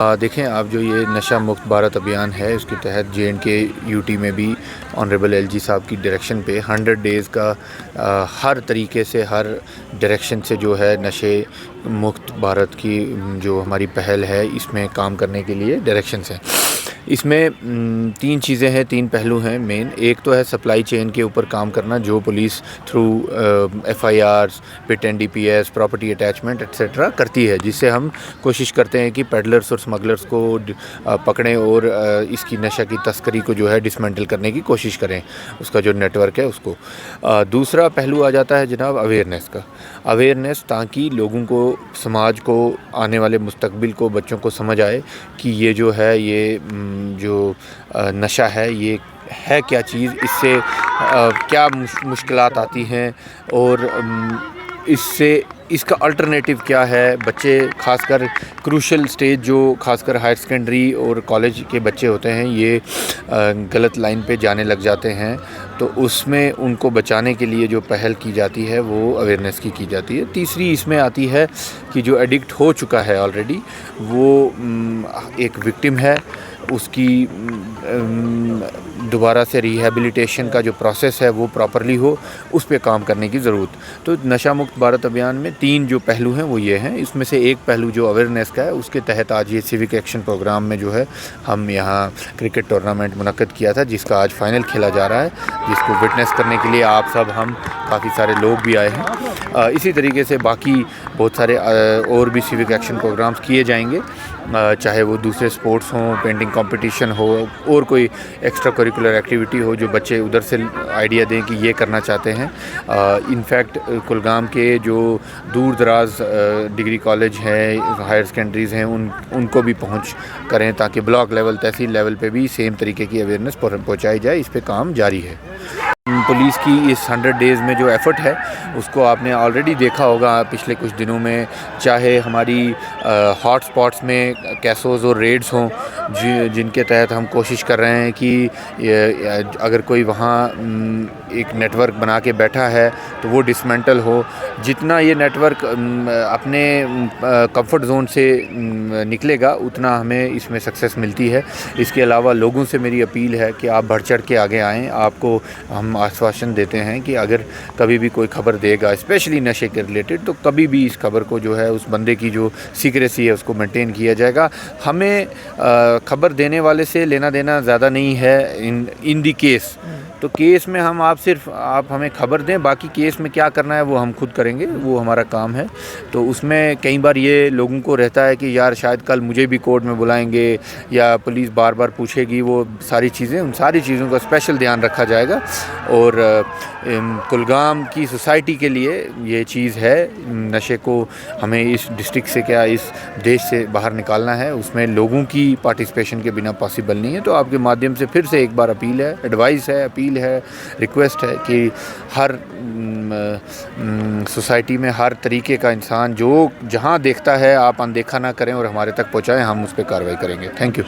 देखें आप, जो ये नशा मुक्त भारत अभियान है उसके तहत जे.एंड.के यूटी में भी ऑनरेबल एलजी साहब की डायरेक्शन पे 100 डेज़ का हर तरीके से, हर डायरेक्शन से जो है नशे मुक्त भारत की जो हमारी पहल है इसमें काम करने के लिए डायरेक्शंस हैं। इसमें 3 चीज़ें हैं, 3 पहलू हैं मेन। एक तो है सप्लाई चेन के ऊपर काम करना, जो पुलिस थ्रू एफआईआर्स, पिट एनडीपीएस, प्रॉपर्टी अटैचमेंट एक्सेट्रा करती है, जिससे हम कोशिश करते हैं कि पेडलर्स और स्मगलर्स को पकड़ें और इसकी नशा की तस्करी को जो है डिसमेंटल करने की कोशिश करें, उसका जो नेटवर्क है उसको। दूसरा पहलू आ जाता है जनाब अवेयरनेस का। अवेयरनेस, ताकि लोगों को, समाज को, आने वाले मुस्तकबिल को, बच्चों को समझ आए कि ये जो है, ये जो नशा है ये है क्या चीज़, इससे क्या मुश्किलात आती हैं और इससे इसका अल्टरनेटिव क्या है। बच्चे खासकर क्रूशल स्टेज, जो खासकर हायर सेकेंडरी और कॉलेज के बच्चे होते हैं, ये गलत लाइन पे जाने लग जाते हैं, तो उसमें उनको बचाने के लिए जो पहल की जाती है वो अवेयरनेस की जाती है। तीसरी इसमें आती है कि जो एडिक्ट हो चुका है ऑलरेडी, वो एक विक्टिम है, उसकी दोबारा से रिहैबिलिटेशन का जो प्रोसेस है वो प्रॉपरली हो, उस पे काम करने की ज़रूरत। तो नशा मुक्त भारत अभियान में 3 जो पहलू हैं वो ये हैं। इसमें से एक पहलू जो अवेयरनेस का है, उसके तहत आज ये सिविक एक्शन प्रोग्राम में जो है हम यहाँ क्रिकेट टूर्नामेंट मुनक्कद किया था, जिसका आज फाइनल खेला जा रहा है, जिसको विटनेस करने के लिए आप सब, हम काफ़ी सारे लोग भी आए हैं। इसी तरीके से बाकी बहुत सारे और भी सिविक एक्शन प्रोग्राम्स किए जाएंगे, चाहे वो दूसरे स्पोर्ट्स हों, पेंटिंग कंपटीशन हो, और कोई एक्स्ट्रा करिकुलर एक्टिविटी हो जो बच्चे उधर से आइडिया दें कि ये करना चाहते हैं। इनफैक्ट कुलगाम के जो दूर दराज डिग्री कॉलेज हैं, हायर सेकेंडरीज़ हैं, उनको भी पहुंच करें, ताकि ब्लॉक लेवल, तहसील लेवल पे भी सेम तरीके की अवेयरनेस पहुंचाई जाए। इस पे काम जारी है। पुलिस की इस 100 डेज़ में जो एफ़र्ट है उसको आपने ऑलरेडी देखा होगा पिछले कुछ दिनों में, चाहे हमारी हॉट स्पॉट्स में कैसोज़ और रेड्स हों, जिनके तहत हम कोशिश कर रहे हैं कि अगर कोई वहाँ एक नेटवर्क बना के बैठा है तो वो डिसमेंटल हो। जितना ये नेटवर्क अपने कंफर्ट जोन से निकलेगा, उतना हमें इसमें सक्सेस मिलती है। इसके अलावा लोगों से मेरी अपील है कि आप बढ़ चढ़ के आगे आएँ। आपको हम आश्वासन देते हैं कि अगर कभी भी कोई खबर देगा, स्पेशली नशे के रिलेटेड, तो कभी भी इस खबर को जो है, उस बंदे की जो सीक्रेसी है उसको मेंटेन किया जाएगा। हमें खबर देने वाले से लेना देना ज़्यादा नहीं है इन दी केस। तो केस में हम आप हमें खबर दें, बाकी केस में क्या करना है वो हम खुद करेंगे, वो हमारा काम है। तो उसमें कई बार ये लोगों को रहता है कि यार शायद कल मुझे भी कोर्ट में बुलाएंगे या पुलिस बार बार पूछेगी, वो सारी चीज़ें, उन सारी चीज़ों का स्पेशल ध्यान रखा जाएगा। और कुलगाम की सोसाइटी के लिए ये चीज़ है, नशे को हमें इस डिस्ट्रिक्ट से, क्या इस देश से बाहर निकालना है, उसमें लोगों की पार्टिसिपेशन के बिना पॉसिबल नहीं है। तो आपके माध्यम से फिर से एक बार अपील है, एडवाइस है, अपील है, रिक्वेस्ट है कि हर सोसाइटी में हर तरीके का इंसान जो जहाँ देखता है, आप अनदेखा ना करें और हमारे तक पहुँचाएँ, हम उस पर कार्रवाई करेंगे। Thank you.